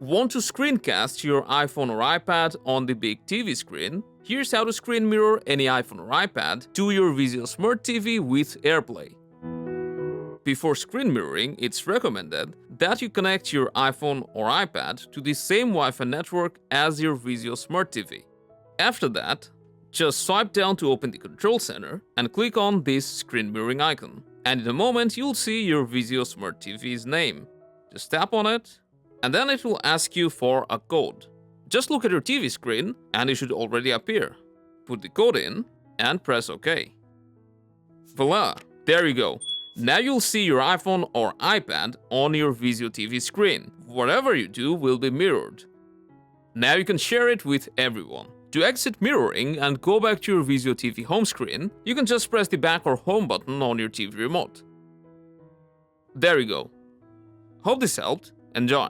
Want to screencast your iPhone or iPad on the big TV screen? Here's how to screen mirror any iPhone or iPad to your Vizio Smart TV with AirPlay. Before screen mirroring, it's recommended that you connect your iPhone or iPad to the same Wi-Fi network as your Vizio Smart TV. After that, just swipe down to open the control center and click on this screen mirroring icon. And in a moment, you'll see your Vizio Smart TV's name. Just tap on it, and then it will ask you for a code. Just look at your TV screen and it should already appear. Put the code in and press OK. Voila! There you go. Now you'll see your iPhone or iPad on your Vizio TV screen. Whatever you do will be mirrored. Now you can share it with everyone. To exit mirroring and go back to your Vizio TV home screen, you can just press the back or home button on your TV remote. There you go. Hope this helped. Enjoy!